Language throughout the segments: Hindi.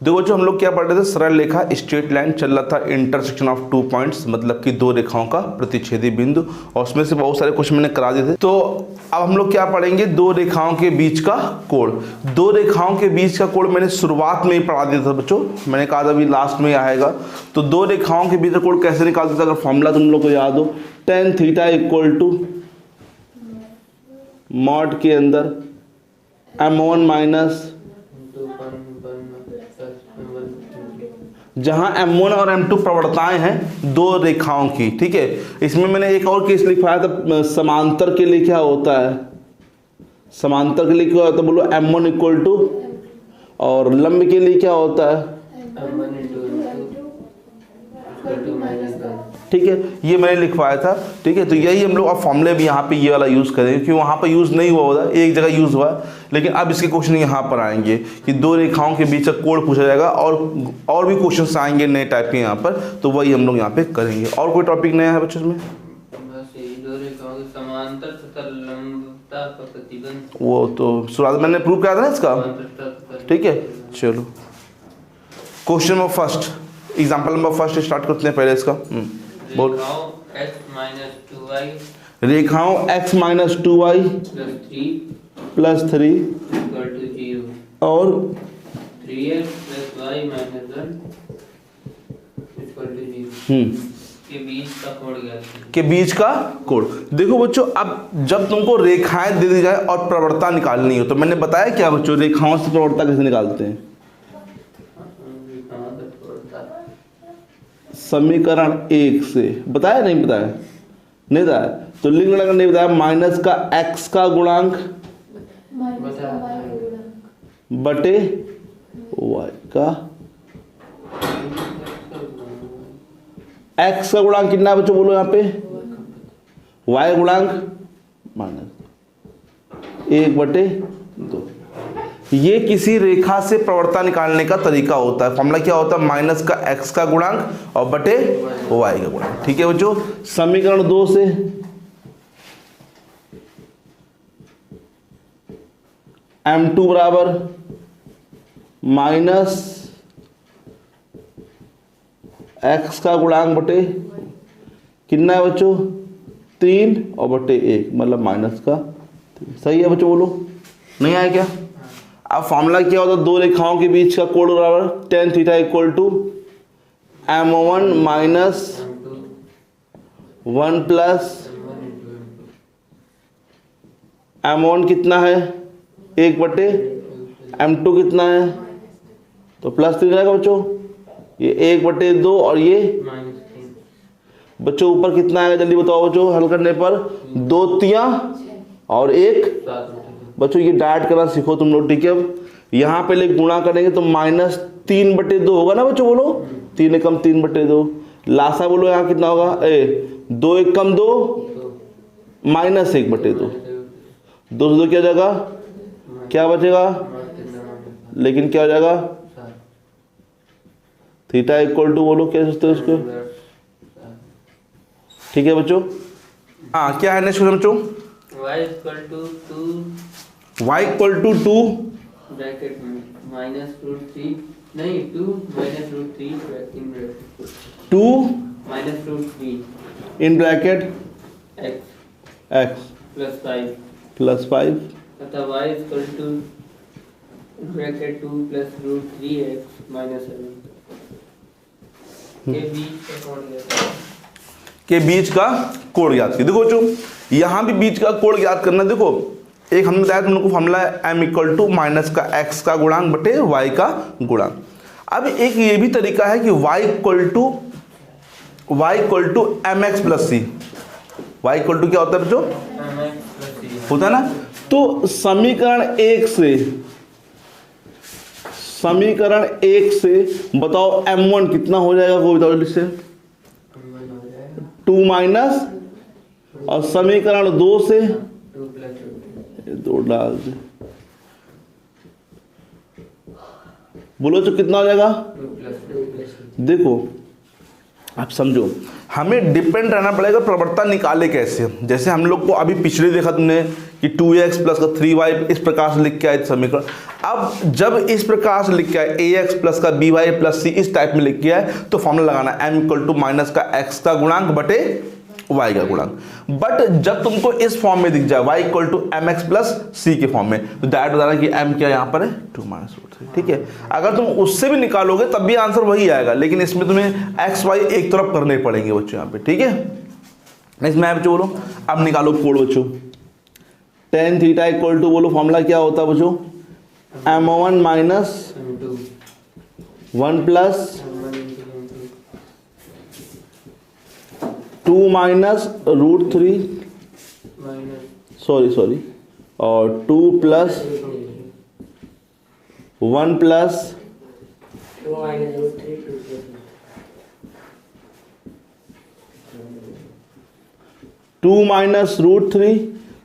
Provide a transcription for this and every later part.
देखो जो हम लोग क्या पढ़ रहे थे, सरल रेखा स्ट्रेट लाइन चल रहा था, इंटरसेक्शन ऑफ टू पॉइंट्स, मतलब कि दो रेखाओं का प्रतिच्छेदी बिंदु, और उसमें से बहुत सारे क्वेश्चन मैंने करा दिए थे। तो अब हम लोग क्या पढ़ेंगे, दो रेखाओं के बीच का कोण। दो रेखाओं के बीच का कोण मैंने शुरुआत में ही पढ़ा दिया था बच्चों, मैंने कहा था अभी लास्ट में आएगा। तो दो रेखाओं के बीच का कोण कैसे निकालते थे, अगर फॉर्मूला तुम लोग को याद हो, tan theta equal to mod के अंदर m1 माइनस, जहां m1 और m2 प्रवणताएं हैं दो रेखाओं की, ठीक है। इसमें मैंने एक और केस लिखवाया था, समांतर के लिए क्या होता है, समांतर के लिए क्या होता है बोलो, m1 इक्वल टू, और लंब के लिए क्या होता है, ठीक है, ये मैंने लिखवाया था, ठीक है। तो यही हम लोग अब फॉर्मूले भी यहाँ पे ये वाला यूज़ करेंगे, क्योंकि वहाँ पर यूज़ नहीं हुआ होता, एक जगह यूज़ हुआ है, लेकिन अब इसके क्वेश्चन यहाँ पर आएंगे कि दो रेखाओं के बीच का कोण पूछा जाएगा, और भी क्वेश्चंस आएंगे नए टाइप के यहाँ पर, तो वही हम लोग यहाँ पे करेंगे। और कोई टॉपिक नया है बच्चों में? वो तो शुरुआत मैंने प्रूव किया था ना इसका, ठीक है। चलो question number first, example number first start करते हैं पहले इसका। बोल, रेखाओं x माइनस 2y प्लस 3 और 3x plus y minus 1 equal to 0 के बीच का कोण ज्ञात करें। के बीच का कोण। देखो बच्चों, अब जब तुमको रेखाएं दे दी जाए और प्रवणता निकालनी हो, तो मैंने बताया क्या बच्चों, रेखाओं से प्रवणता कैसे निकालते हैं, समीकरण 1 से, बताया नहीं बताया, नहीं बताया, तो लिख लेना, नहीं बताया, माइनस का x का गुणांक बटे y का, x का गुणांक कितना बच्चों बोलो यहाँ पे, y गुणांक माइनस 1/2। ये किसी रेखा से प्रवणता निकालने का तरीका होता है। फॉर्मूला क्या होता है, माइनस का x का गुणांक और बटे y का गुणांक, ठीक है बच्चों। समीकरण 2 से m2 बराबर माइनस x का गुणांक बटे कितना है बच्चों, 3 और बटे 1, मतलब माइनस का 3। सही है बच्चों, बोलो नहीं आया क्या? अब फॉर्मूला क्या होता है, दो रेखाओं के बीच का कोण बराबर tan theta equal to m1 minus 1 plus m1 कितना है 1/, m2 कितना है, तो प्लस 3 रहेगा बच्चों, ये 1/2 और ये बच्चों ऊपर कितना आएगा जल्दी बताओ बच्चों, हल करने पर 2 तियां और 1। बच्चों ये डायरेक्ट करना सीखो तुम लोग, ठीक है। यहाँ पहले गुणा करेंगे तो माइनस 3/2 होगा ना बच्चों, बोलो 3 एकम 3/2, लासा बोलो यहाँ कितना होगा, 2 एकम 2 माइनस 1/2, 2 से 2 क्या हो जाएगा, क्या बचेगा, लेकिन क्या हो जाएगा, थीटा इक्वल टू बोलो क्या सोचते हो इसको, ठीक है बच्चों। हाँ क्या है नेक्स्ट बच्चों, y इक्वल टू 2 ब्रैकेट में माइनस रूट 3, नहीं 2 minus root 3 bracket 2 minus root 3 in bracket x plus 5 तथा y equal to bracket 2 plus root 3x minus 7 के बीच का कोण ज्ञात करें। के बीच का कोण ज्ञात कीजिए। देखो बच्चों यहाँ भी बीच का कोण ज्ञात करना, देखो एक हमने बताया तुम लोग को फॉर्मूला है m इक्वल टू माइनस का x का गुणांक बटे y का गुणांक। अब एक ये भी तरीका है कि y equal to mx plus C, y equal to क्या होता है बच्चों, होता है ना। तो समीकरण एक से बताओ m1 कितना हो जाएगा, वो बताओ इससे, 2 माइनस, और समीकरण 2 से 2 डाल दे, बोलो तो कितना हो जाएगा। देखो अब समझो, हमें डिपेंड रहना पड़ेगा प्रवणता निकाले कैसे। जैसे हम लोग को अभी पिछले देखा तुमने कि 2x प्लस का 3y इस प्रकार से लिख के आए समीकरण। अब जब इस प्रकार से लिख के आए ax प्लस का by प्लस c इस टाइप में लिख के आए तो फॉर्मूला लगाना m इक्वल टू माइनस का x का गुणांक बटे y का गुणांक। बट जब तुमको इस फॉर्म में दिख जाए y equal to mx plus c के फॉर्म में, तो डायरेक्ट बताना कि m क्या यहाँ पर है 2 माइनस रूट 3। ठीक है, अगर तुम उससे भी निकालोगे तब भी आंसर वही आएगा, लेकिन इसमें तुम्हें x y एक तरफ करने पड़ेंगे बच्चों यहाँ पे। ठीक है, इसमें बच्चों बोलो, अब निकालो कोड बच्चों। tan थीटा इक्वल टू बोलो फॉर्मूला क्या होता है बच्चों, m1 minus 1 plus 2 minus root 3 sorry और 2 plus 1 plus 2 minus root 3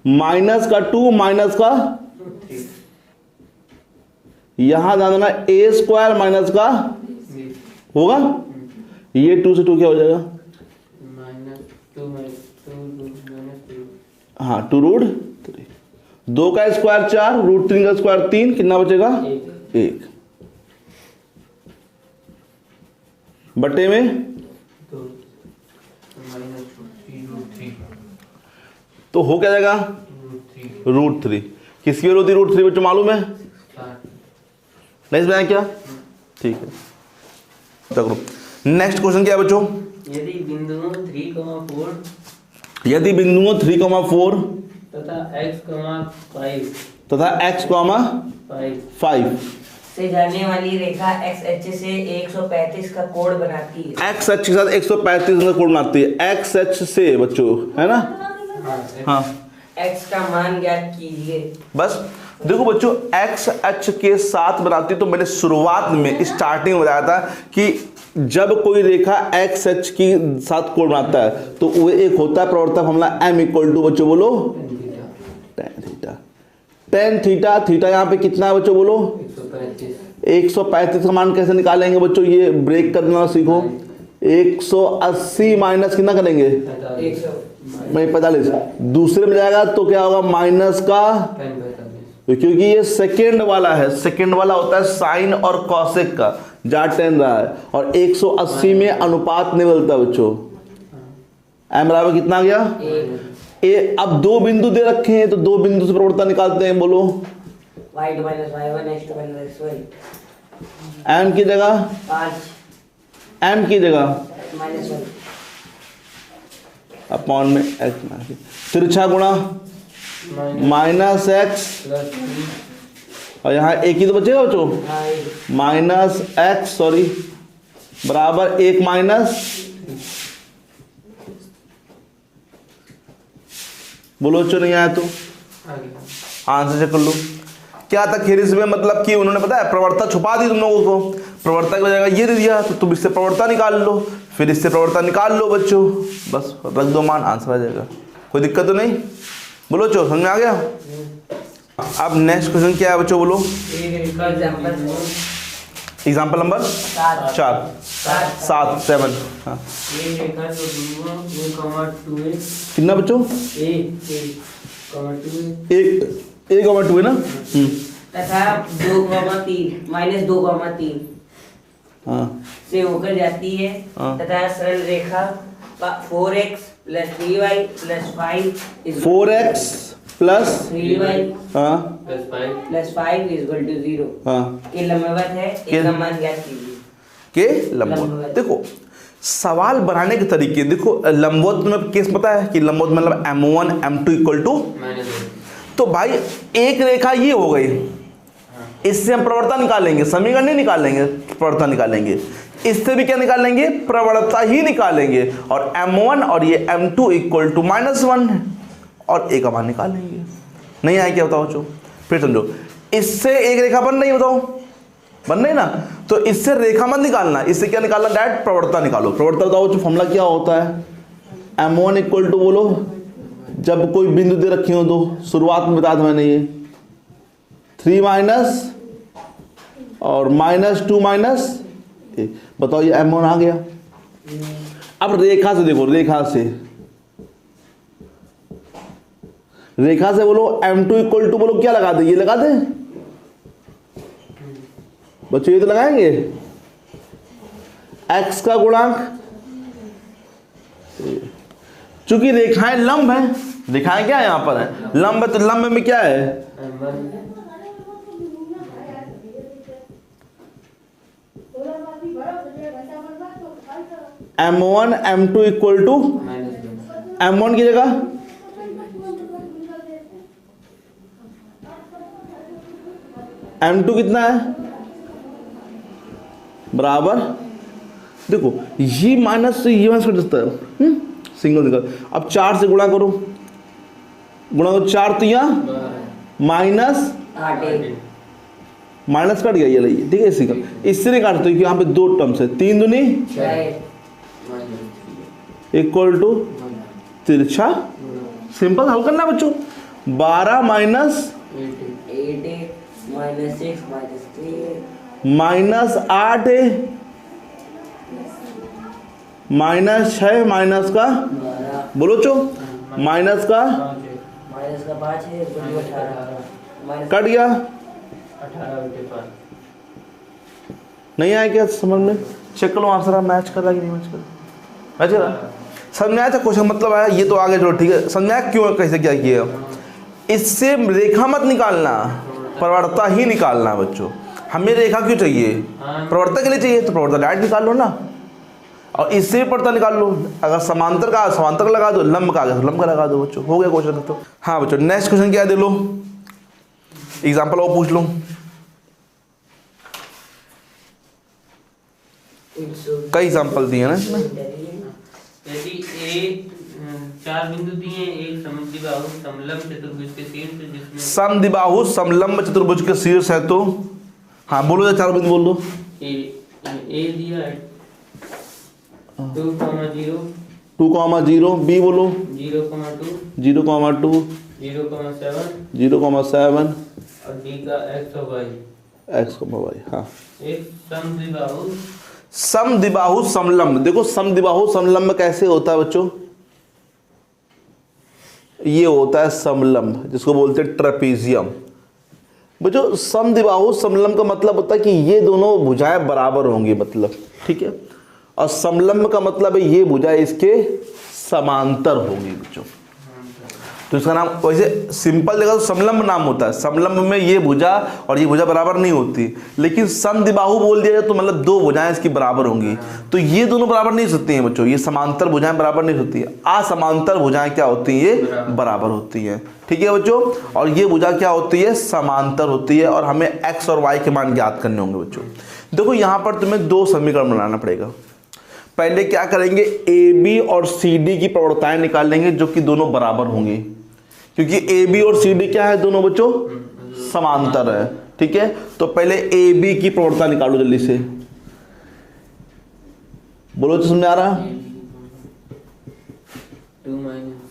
minus का 2 माइनस का यहां ध्यान देना a स्क्वायर माइनस का होगा, ये 2 से 2 क्या हो जाएगा, हाँ 2 रूट 3, 2 का स्क्वायर 4, रूट 3 का स्क्वायर 3, कितना बचेगा 1 बटे में तो हो क्या जाएगा रूट 3। किसकी वैल्यू होती है रूट 3 बच्चों मालूम है, नहीं समझाया क्या? ठीक है, चलो नेक्स्ट क्वेश्चन क्या है बच्चों, यदि बिंदुओं 3,4 तथा x, 5 से जाने वाली रेखा x अक्ष से 135 का कोण बनाती है। x अक्ष के साथ 135 का कोण बनाती है, x अक्ष से बच्चों, है ना? हाँ, x का मान ज्ञात कीजिए। बस देखो बच्चों, x अक्ष के साथ बनाती है, तो मैंने शुरुआत में स्टार्टिंग में बताया था कि जब कोई रेखा x अक्ष के साथ कोण बनाता है तो वो एक होता है प्रवणता फॉर्मूला m इक्वल टू बच्चों बोलो tan थीटा। थीटा यहाँ पे कितना है बच्चों बोलो 135 का मान कैसे निकालेंगे बच्चों, ये ब्रेक करना सीखो। 180 माइनस कितना करेंगे 45, दूसरे में जाएगा तो क्या होगा माइनस का, क्योंकि ये सेकेंड वाला है, सेकेंड वाला होता है साइन और कॉसेक का, जा टेन रहा है, और 180 में अनुपात नहीं मिलता बच्चों। m बराबर कितना आ गया ए। अब दो बिंदु दे रखे हैं तो दो बिंदु से प्रवणता निकालते हैं, बोलो y2 - y1 x2 - x1 m की जगह 5 m की जगह -1 अपॉन में x, तिरछा गुणा माइनस x, और यहाँ एक ही तो बचेगा बच्चों, माइनस x बराबर 1 माइनस, बोलो बच्चों नहीं आया तो आंसर चेक कर लो। क्या था खेल इसमें, मतलब कि उन्होंने पता है प्रवणता छुपा दी तुम लोगों को, प्रवणता की जगह ये दे दिया तो तुम इससे प्रवणता निकाल लो, फिर इससे प्रवणता निकाल लो बच्चों, बस रख दो मान, आंसर आ जाएगा, कोई दिक्कत तो नहीं। बोलो बच्चों समझ में आ गया। अब नेक्स्ट क्वेश्चन क्या है बच्चों बोलो, एग्जाम्पल नंबर 7 हाँ कितना बच्चों, एक और 2 है ना, तथा 2,3 -2,3 हाँ से होकर जाती है, हाँ। तथा सरल रेखा 4x + 3y + 5 4x plus 3y हाँ + 5 = 0 हाँ के लंबवत है, के- इसका मान ज्ञात कीजिए। के लंबवत। देखो सवाल बनाने के तरीके, देखो लंबवत में केस पता है कि लंबवत मतलब m1 m2 इक्वल टू, तो भाई एक रेखा ये हो गई, इससे हम प्रवणता निकालेंगे, समीकरण नहीं निकालेंगे, प्रवणता निकालेंगे। इससे भी क्या निकालेंगे, प्रवणता ही निकालेंगे, और m1 और ये m2 इक्वल टू -1 और a का मान निकालेंगे। नहीं आया क्या बताओ बच्चों, फिर समझो, इससे एक रेखा बन रही, बताओ बन रही ना, तो इससे रेखा मत निकालना, इससे क्या निकालना, डायरेक्ट प्रवणता निकालो। प्रवणता बताओ बच्चों फॉर्मूला क्या होता है, m1 इक्वल टू बोलो, जब कोई बिंदु दे रखी हो तो शुरुआत में बता था मैंने, ये 3 माइनस और -2 माइनस, बताओ ये m1 आ गया। अब रेखा से देखो, रेखा से बोलो m2 इक्वल टू, बोलो क्या लगा दे, ये लगा दे बच्चों, ये तो लगाएंगे x का गुणांक, चूंकि रेखाएं लंब है, रेखाएं क्या है यहां पर है, लंब है, तो लंब में क्या है, m1 m2 equal to, m1 की जगह m2 कितना है, बराबर, देखो ये माइनस से ये माइनस कर सकता है, सिंगल निकल। अब 4 से गुणा करो, गुणा करो 4 तिया माइनस, माइनस कट गया ये लाइए, ठीक है, इसी का इससे नहीं काटते क्योंकि यहाँ पे 2 टर्म्स है, 3 दूनी इक्वल टू तिरछा, सिंपल हल करना बच्चों, 12 माइनस माइनस 8 है, माइनस 6 माइनस का, बोलो चो, माइनस का 5 है, कट गया, 18 नहीं आया क्या समझ में, चेक करो आंसर मैच कर रहा है कि नहीं मैच कर रहा, मैच कर रहा, समझ में आया था क्वेश्चन, मतलब आया, ये तो आगे चलो ठीक है, समझ में आया क्यों कैसे क्या किया, इससे रेखा मत निकालना, प्रवणता ही निकालना है बच्चों, हमें रेखा क्यों चाहिए, प्रवणता के लिए चाहिए, तो प्रवणता डायरेक्ट निकाल लो ना, और इससे भी प्रवणता निकाल लो, अगर समांतर का समांतर लगा दो, लंब का लंब का लगा दो बच्चों, हो गया क्वेश्चन। तो हाँ बच्चों नेक्स्ट क्वेश्चन क्या दे लो, एग्जाम्पल और पूछ लो, कई एग्जाम्पल दिए ना इसमें, यदि एक 4 बिंदु दिए, एक समद्विबाहु समलंब चतुर्भुज के शीर्ष जिसमें समद्विबाहु समलंब चतुर्भुज के शीर्ष है, तो हाँ बोलो, 4 बिंदु बोल दो, ए दिया है 2,0 2,0, बी बोलो 0,2 0,2 0,7 0,7 और डी का x और y, x, y, हाँ, एक समद्विबाहु समद्विबाहु समलंब, देखो समद्विबाहु समलंब कैसे होता है बच्चों, ये होता है समलंब, जिसको बोलते हैं ट्रेपीजियम बच्चों, समद्विबाहु समलंब का मतलब होता है कि ये दोनों भुजाएं बराबर होंगी, मतलब ठीक है, और समलंब का मतलब है ये भुजाएं इसके समांतर होगी बच्चों, तो इसका नाम वैसे सिंपल जगह तो समलंब नाम होता है, समलंब में ये भुजा और ये भुजा बराबर नहीं होती, लेकिन समद्विबाहु बोल दिया जाए तो मतलब 2 भुजाएं इसकी बराबर होंगी, तो ये दोनों बराबर नहीं सकती हैं बच्चों, ये समांतर भुजाएं बराबर नहीं होती है, असमांतर भुजाएं क्या होती हैं, ये बराबर होती हैं, ठीक है बच्चों, और ये भुजा क्या होती है, समांतर होती है, और हमें x और y के मान ज्ञात करने होंगे बच्चों। देखो यहाँ पर तुम्हें 2 समीकरण बनाना पड़ेगा, पहले क्या करेंगे, ए बी और सी डी की प्रवणताएं निकाल लेंगे जो कि दोनों बराबर होंगी, क्योंकि ए बी और सी डी क्या है, दोनों बच्चों समांतर है, ठीक है, तो पहले ए बी की प्रवणता निकालो जल्दी से, बोलो तो समझ आ रहा, 2 -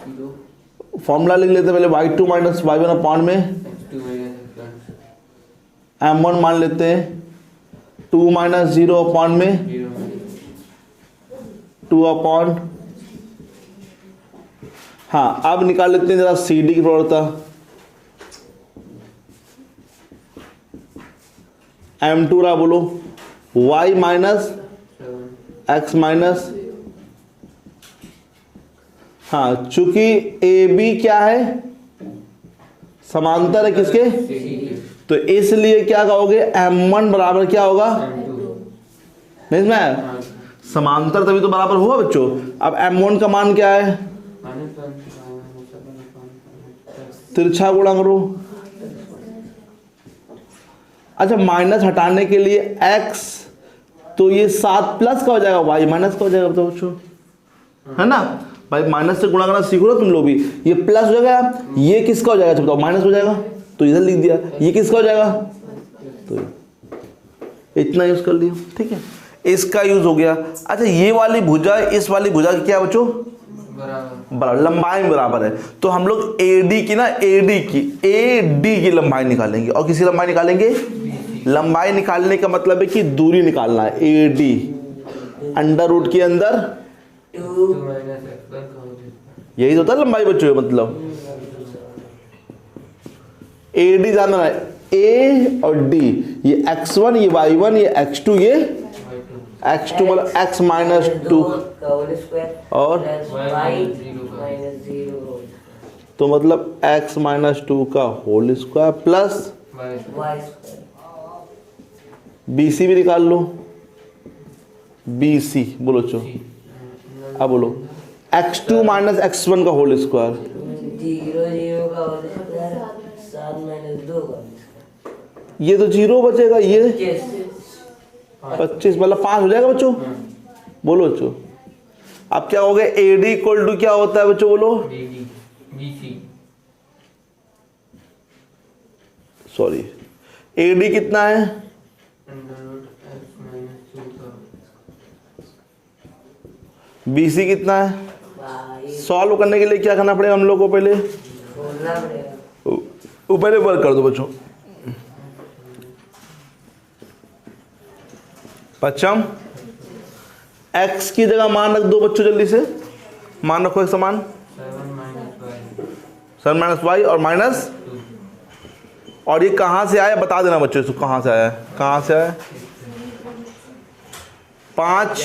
0 फॉर्मूला लिख लेते पहले, y2 माइनस y1 अपॉन में m1 मान लेते हैं, 2 - 0 अपॉन में 2 अपॉन, हाँ अब निकाल लेते हैं जरा सी डी की प्रवणता, m2 रहा, बोलो y माइनस x माइनस, हाँ चूंकि ए बी क्या है, समांतर है किसके, तो इसलिए क्या कहोगे, m1 बराबर क्या होगा, नहीं इसमें समांतर तभी तो बराबर हुआ बच्चों। अब m1 का मान क्या है, तिरछा गुणा करो, अच्छा माइनस हटाने के लिए x, तो ये 7 प्लस का हो जाएगा, y माइनस का हो जाएगा, तो बच्चों है ना भाई, माइनस से गुणा करना सीखो ना तुम लोग भी, ये प्लस हो जाएगा, ये किसका हो जाएगा, बताओ माइनस हो जाएगा, तो इधर लिख दिया, ये किसका हो जाएगा, तो इतना यूज कर लिया, ठीक है, इसका यूज हो गया। अच्छा ये वाली भुजा इस वाली भुजा की क्या बच्चों, बराबर, लंबाई में बराबर है, तो हम लोग एडी की ना, एडी की लंबाई निकालेंगे, और किसी लंबाई निकालेंगे, लंबाई निकालने का मतलब है कि दूरी निकालना है, एडी अंडर रूट के अंदर 2 माइनस x1 का होल स्क्वायर। यही तो होता है लंबाई बच्चों, मतलब ए डी जानना है, ए और डी, ये x1 ये y1 ये x2 ये x2 मतलब x माइनस 2 का होल स्क्वायर और प्लस y माइनस 0 तो मतलब x माइनस 2 का whole square plus y y square. BC भी निकाल लो, BC बोलो चो, अब बोलो x2 माइनस x1 का होल स्क्वायर, 0 0 का होल स्क्वायर 7 माइनस 2 का होल स्क्वायर। ये तो 0 बचेगा, ये 25 25 मतलब 5 हो जाएगा बच्चों। बोलो बच्चों अब क्या हो गया, AD इक्वल टू क्या होता है बच्चों, बोलो dd bc सॉरी AD कितना है, अंडर रूट x माइनस 2 का BC कितना है। भाई सॉल्व करने के लिए क्या करना पड़ेगा हम लोग को, पहले बोलना पड़ेगा। ऊपर वर्क कर दो बच्चों। पच्चम x की जगह मान रख दो बच्चों, जल्दी से मान रखो एक समान 7 माइनस y और माइनस, 2 और ये कहाँ से आया बता देना बच्चों, इसको कहाँ से आया है, कहाँ से आया है 5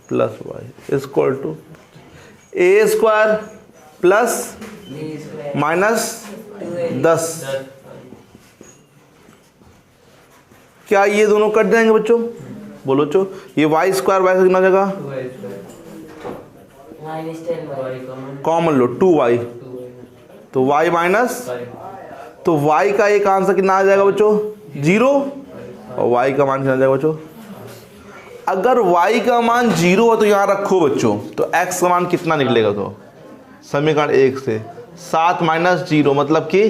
plus y equal to a square plus b square minus 2a 10। 10 क्या ये दोनों कट जाएंगे बच्चों, बोलो बच्चों, ये y स्क्वायर y कितना जगह 2y square minus 10y y common common लो 2y, 2y तो y माइनस, 5 तो y का एक आंसर कितना आ जाएगा बच्चों 0, और y का मान कितना आ जाएगा बच्चों, अगर y का मान 0 हो तो यहाँ रखो बच्चों, तो x का मान कितना निकलेगा, तो समीकरण 1 से 7 माइनस 0 मतलब कि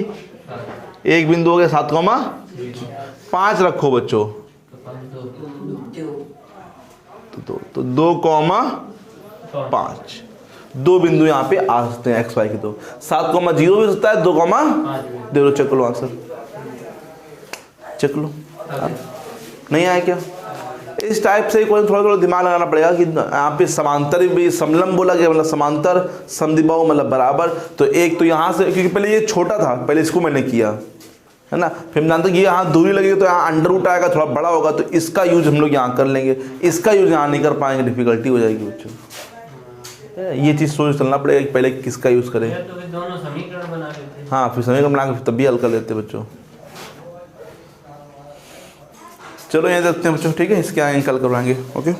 एक बिंदु हो गया 7,5 रखो बच्चों, तो 2,5 दो बिंदु यहाँ पे आ सकते हैं x y के, तो 7,0 भी हो सकता है, 2, दे लो, चेक लो आंसर, चेक लो नहीं आया क्या। इस टाइप से थोड़ा थोड़ा दिमाग लगाना पड़ेगा कि यहाँ पे समांतर भी समलम बोला गया, मतलब समांतर समद्विबाहु मतलब बराबर, तो एक तो यहाँ से, क्योंकि पहले ये छोटा था, पहले इसको मैंने किया है ना, फिर जानते ये यहाँ दूरी लगेगी तो यहाँ अंडर रूट आएगा, थोड़ा बड़ा होगा, तो इसका यूज हम लोग यहाँ कर लेंगे, इसका यूज यहाँ नहीं कर पाएंगे, डिफिकल्टी हो जाएगी बच्चों। ये चीज़ सोच चलना पड़ेगा कि पहले किसका यूज करें, तो फिर दोनों समीकरण बना लेते हैं। हाँ फिर समीकरण बना के तब भी हल कर लेते बच्चों। चलो यहाँ देखते हैं बच्चों, ठीक है, इसके आगे कल करवाएंगे, ओके।